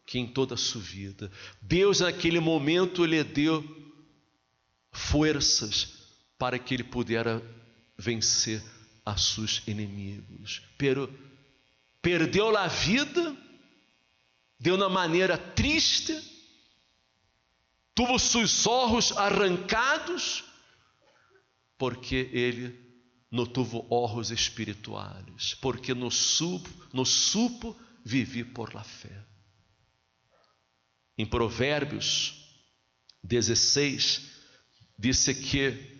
que em toda a sua vida. Deus naquele momento lhe deu forças para que ele pudesse vencer a seus inimigos. Pero perdeu a vida de uma maneira triste, tuvo seus olhos arrancados, porque ele não teve olhos espirituais, porque não supo viver por la fé. Em Provérbios 16, disse que,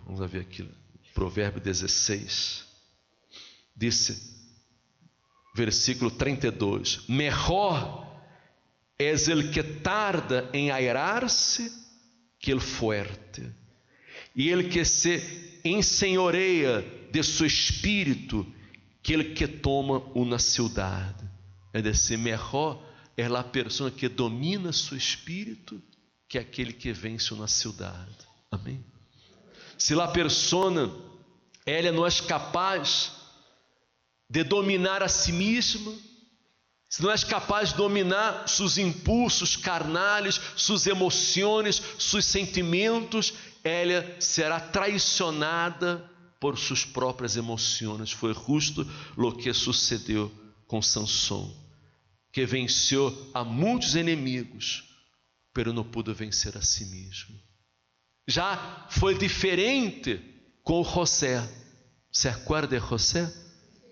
vamos ver aqui, Provérbio 16, disse, versículo 32, mejor es el que tarda em airar-se que el fuerte, e el que se ensenhoreia de seu espírito que el que toma uma cidade. É dizer, melhor é a pessoa que domina seu espírito que aquele que vence uma cidade. Amém? Se a pessoa ela não é capaz de dominar a si mesma, se não és capaz de dominar seus impulsos carnais, suas emoções, seus sentimentos, ela será traicionada por suas próprias emoções. Foi justo o que sucedeu com Sansão, que venceu a muitos inimigos, pero não pôde vencer a si mesmo. Já foi diferente com José. Se acorda de José?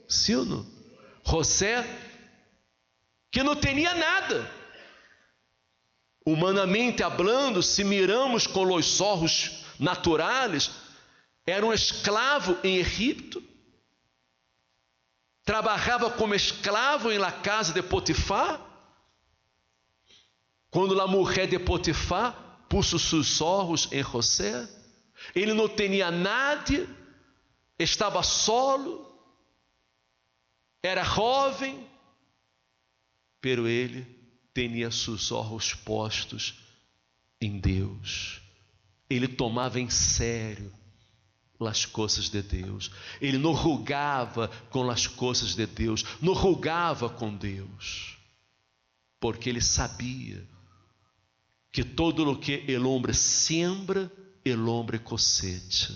Sim ou não? José, que não tinha nada, humanamente hablando, se miramos com os olhos naturais, era um escravo em Egipto, trabalhava como escravo em la casa de Potifar. Quando a mulher de Potifar puso seus olhos em José, ele não tinha nada, estava solo, era jovem, pero ele tinha seus olhos postos em Deus. Ele tomava em sério as coisas de Deus. Ele não rogava com as coisas de Deus, não rogava com Deus, porque ele sabia que todo o que el hombre siembra, el hombre cosecha.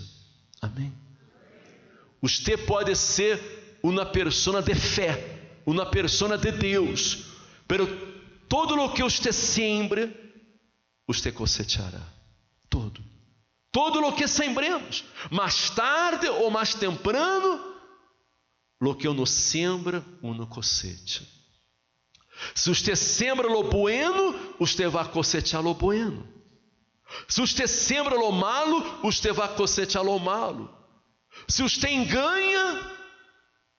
Amém? Você pode ser uma pessoa de fé, uma pessoa de Deus, pero todo o que você siembra, você cosechará. Todo o que sembremos, mais tarde ou mais temprano, o que uno siembra, uno cosecha. Se você sembra lo bueno, você vai cosechar lo bueno. Se você sembra lo malo, você vai cosechar lo malo. Se você enganha,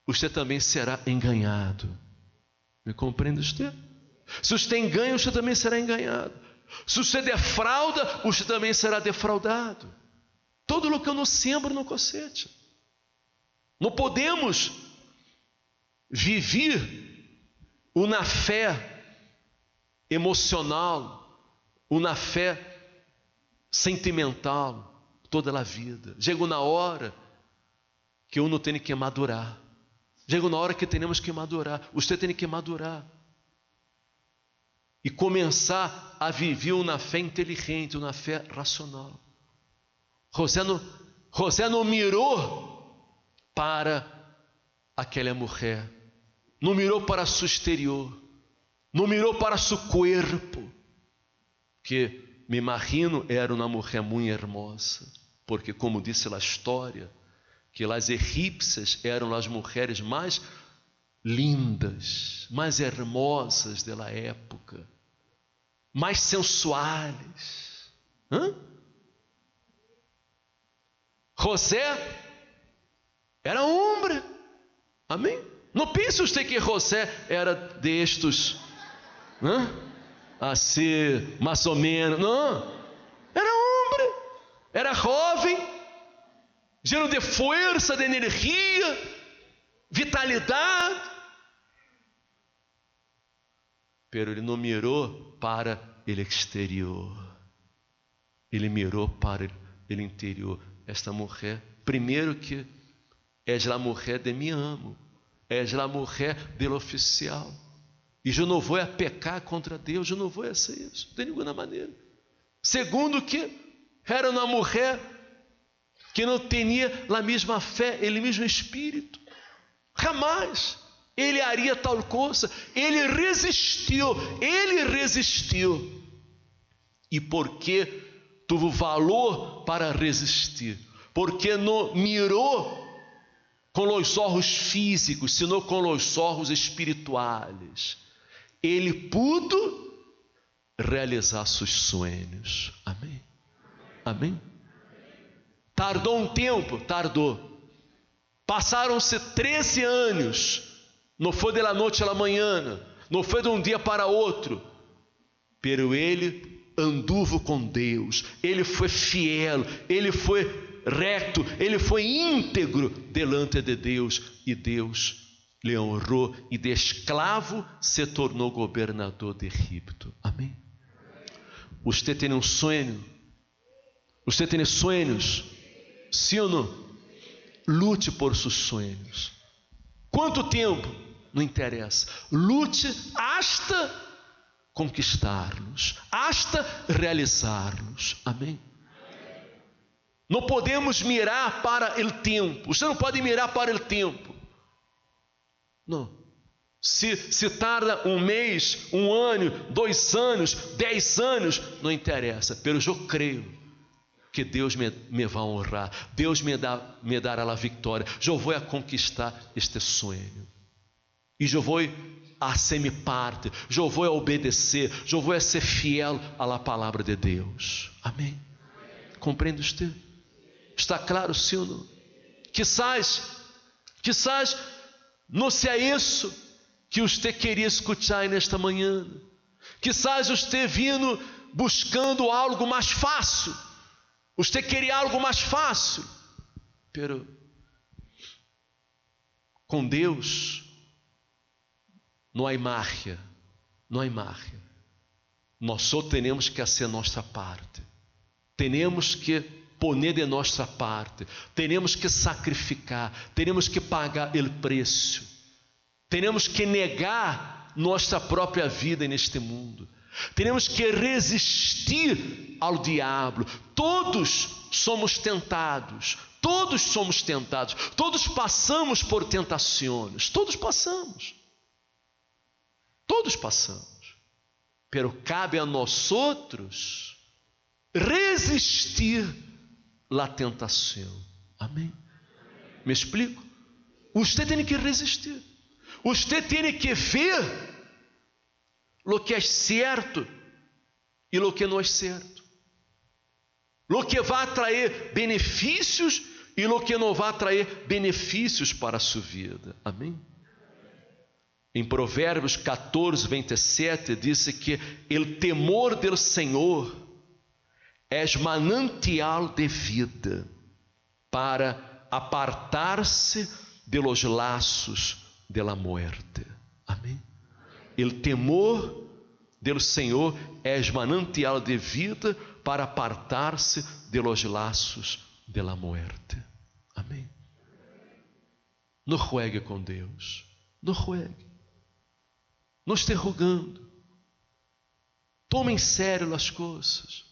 você também será enganado. Me compreende você? Se você engana, você também será enganado. Se você defrauda, você também será defraudado. Todo o que eu não sembro, não cosecha. Não podemos viver uma fé emocional, uma fé sentimental toda a vida. Chega na hora que uno tem que madurar. Chega na hora que temos que madurar. Você tem que madurar e começar a viver uma fé inteligente, uma fé racional. José não mirou para aquela mulher, não mirou para seu exterior, não mirou para seu corpo, que me imagino era uma mulher muito hermosa, porque como disse a história, que as egípcias eram as mulheres mais lindas, mais hermosas da época, mais sensuais. José era homem. Amém? Não pense você que José era destes, assim, mais ou menos. Não, era homem, era jovem, lleno de fuerza, de energia, vitalidade. Pero ele não mirou para o exterior, ele mirou para o interior. Esta mulher, primeiro que és a mulher de mi amo, és a mulher do oficial, e eu não vou a pecar contra Deus, eu não vou a ser isso, de nenhuma maneira. Segundo que era uma mulher que não tinha a mesma fé, o mesmo espírito, jamais ele haria tal coisa. Ele resistiu. E porque teve valor para resistir, porque não mirou com os olhos físicos, senão com os olhos espirituais, ele pôde realizar seus sonhos. Amém? Amém? Tardou um tempo? Tardou. Passaram-se 13 anos. Não foi de la noite à la manhã, não foi de um dia para outro. Pero ele anduvo com Deus, ele foi fiel, ele foi reto, ele foi íntegro delante de Deus, e Deus lhe honrou, e de escravo se tornou governador de Egipto. Amém? Você tem um sonho? Você tem sonhos? Sim ou não? Lute por seus sonhos. Quanto tempo? Não interessa. Lute hasta conquistar-los, hasta realizar-los. Amém? Não podemos mirar para o tempo. Você não pode mirar para o tempo. Não. Se tarda um mês, um ano, 2 anos, 10 anos, não interessa. Pero eu creio que Deus me vai honrar. Deus me dará a vitória. Eu vou a conquistar este sonho. E eu vou a ser parte, eu vou a obedecer, eu vou a ser fiel à palavra de Deus. Amém? Compreende você? Está claro, sim ou não? Quizás não seja isso que você queria escutar nesta manhã. Quizás você vindo buscando algo mais fácil. Você queria algo mais fácil. Pero com Deus não há magia, não há magia. Nós só temos que fazer nossa parte. Temos que poner de nossa parte. Temos que sacrificar. Temos que pagar o preço. Temos que negar nossa própria vida neste mundo. Temos que resistir ao diabo. Todos somos tentados. Todos somos tentados. Todos passamos por tentações. Todos passamos. Todos passamos, pero cabe a nós outros resistir à tentação. Amém? Me explico? Você tem que resistir. Você tem que ver o que é certo e o que não é certo. O que vai trazer benefícios e o que não vai trazer benefícios para a sua vida. Amém? Em Provérbios 14, 27, diz que o temor do Senhor é manantial de vida para apartar-se de los laços de la muerte. Amém? O temor do Senhor é manantial de vida para apartar-se de los laços de la muerte. Amém? Não juegue com Deus. Não juegue. Não esteja rogando. Tome em sério as coisas.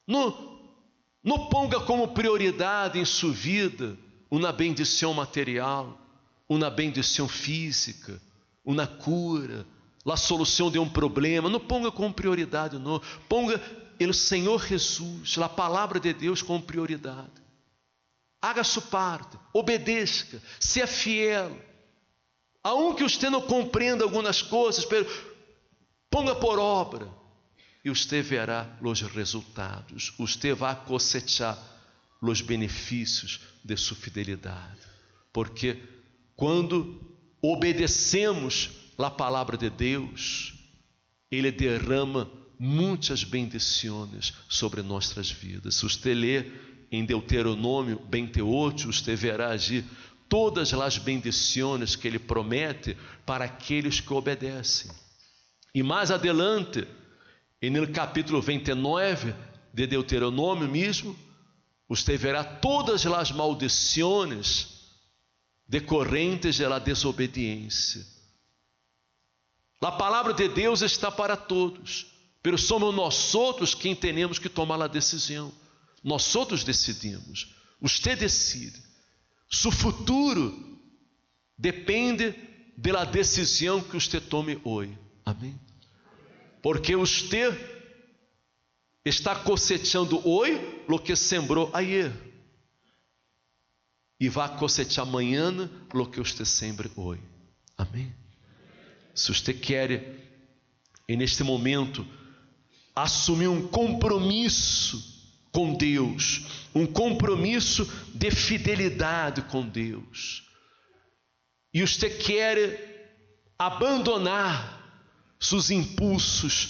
Não ponga como prioridade em sua vida uma bendição material, uma bendição física, uma cura, a solução de um problema. Não ponga como prioridade, não. Ponga o Senhor Jesus, a palavra de Deus como prioridade. Haga sua parte, obedeça, seja fiel. Aunque você não compreenda algumas coisas, ponga por obra e você verá os resultados. Você vai cosechar os benefícios de sua fidelidade. Porque quando obedecemos a palavra de Deus, Ele derrama muitas bendições sobre nossas vidas. Se você ler em Deuteronômio 28, usted verá allí todas as bendições que ele promete para aqueles que obedecem. E mais adelante, no capítulo 29 de Deuteronômio mesmo, usted verá todas as maldições decorrentes da desobediência. A palavra de Deus está para todos, mas somos nós outros quem temos que tomar a decisão. Nós outros decidimos. Você decide. Seu futuro depende da decisão que você tome hoje. Amém? Porque você está cosechando hoje o que sembrou ayer. E vai cosechar amanhã o que você sembre hoje. Amém? Se você quer, neste momento, assumir um compromisso com Deus, um compromisso de fidelidade com Deus, e você quer abandonar seus impulsos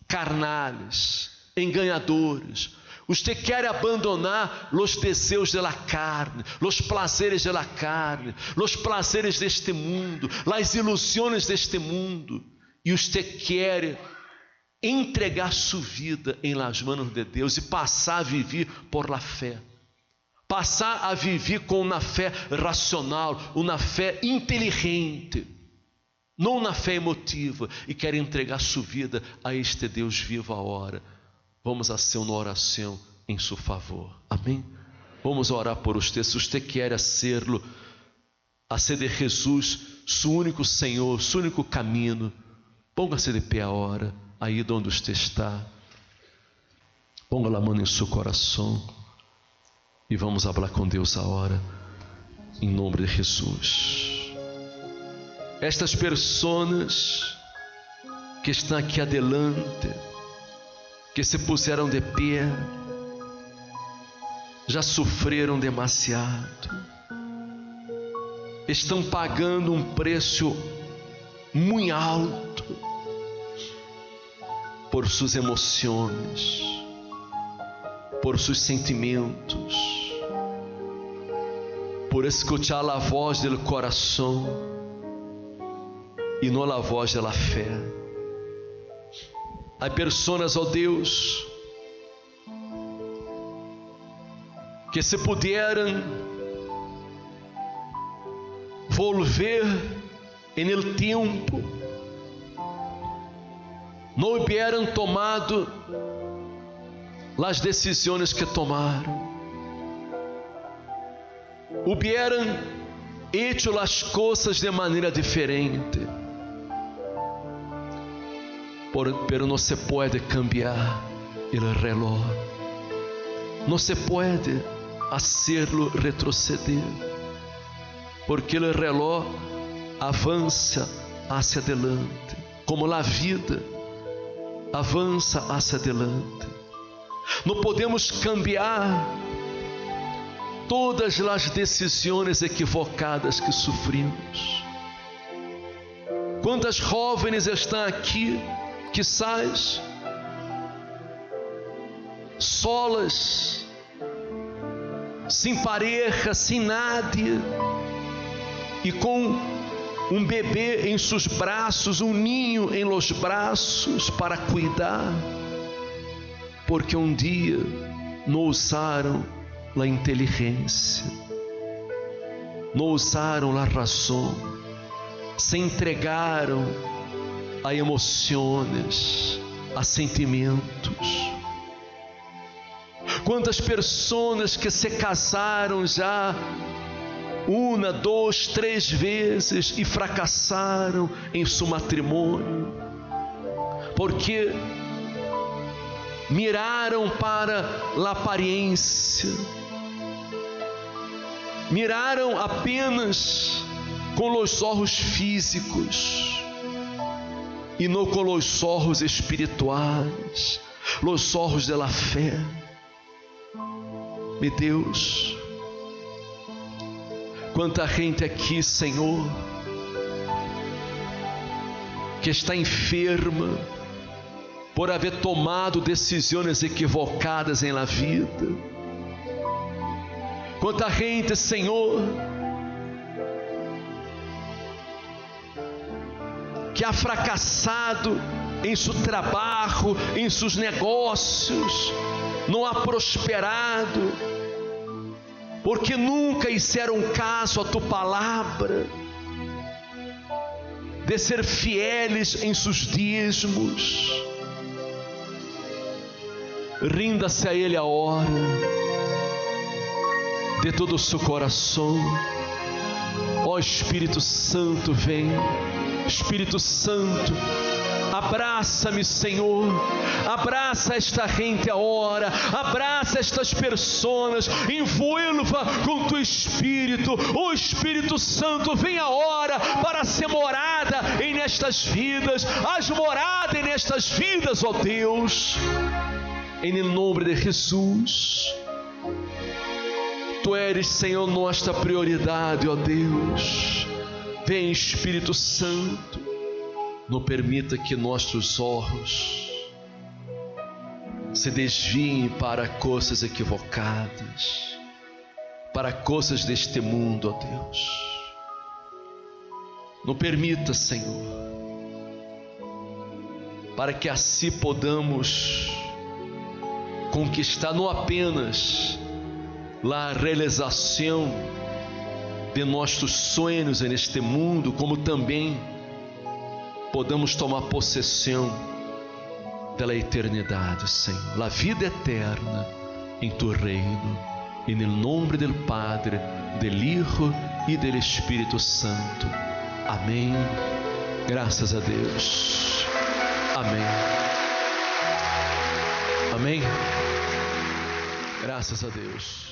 carnais, enganadores, você quer abandonar os desejos da carne, os prazeres da carne, os prazeres deste mundo, as ilusões deste mundo, e você quer entregar sua vida em las manos de Deus e passar a viver por la fé, passar a viver com uma fé racional, uma fé inteligente, não uma fé emotiva, e quer entregar sua vida a este Deus vivo agora. Vamos fazer uma oração em seu favor. Amém? Vamos orar por você. Se você quer hacerlo, hacer de Jesus seu único Senhor, seu único caminho, ponga-se de pé agora, aí onde você está. Ponga a mão em seu coração e vamos falar com Deus agora, em nome de Jesus. Estas pessoas que estão aqui adelante, que se puseram de pé, já sofreram demasiado, estão pagando um preço muito alto por suas emoções, por seus sentimentos, por escutar a voz do coração e não a voz da fé. Há pessoas, ó Deus, que se puderam volver en el tempo, não hubieran tomado as decisões que tomaram, hubieran hecho as coisas de maneira diferente. Pero no se puede cambiar el reloj, no se puede hacerlo retroceder, porque el reloj avança hacia adelante, como a vida avança hacia adelante. Não podemos cambiar todas as decisões equivocadas que sofrimos. Quantas jovens estão aqui, quizás solas, sem pareja, sem nadie, e com um bebê em seus braços, um ninho em los braços para cuidar, porque um dia não usaram a inteligência, não usaram a razão, se entregaram a emoções, a sentimentos. Quantas pessoas que se casaram já 1, 2, 3 vezes e fracassaram em seu matrimônio, porque miraram para a aparência, miraram apenas com os olhos físicos e não com os olhos espirituais, os olhos da fé. Meu Deus, quanta gente aqui, Senhor, que está enferma por haver tomado decisões equivocadas em la vida, Quanta gente, Senhor, que ha fracassado em seu trabalho, em seus negócios, não ha prosperado, porque nunca hicieron caso a tu palavra, de ser fieles em seus dízimos. Rinda-se a Ele a hora, de todo o seu coração. Ó Espírito Santo, vem. Espírito Santo, abraça-me, Senhor, abraça esta gente agora, abraça estas pessoas, envolva com tu Espírito. O Espírito Santo vem agora para ser morada em nestas vidas, as moradas em nestas vidas, ó Deus, em nome de Jesus. Tu eres, Senhor, nossa prioridade, ó Deus. Vem, Espírito Santo, não permita que nossos olhos se desviem para coisas equivocadas, para coisas deste mundo, ó Deus. Não permita, Senhor, para que assim podamos conquistar não apenas a realização de nossos sonhos neste mundo, como também podamos tomar possessão da eternidade, Senhor, a vida eterna em tu reino, em nome do Padre, do Hijo e do Espírito Santo. Amém. Graças a Deus. Amém. Amém. Graças a Deus.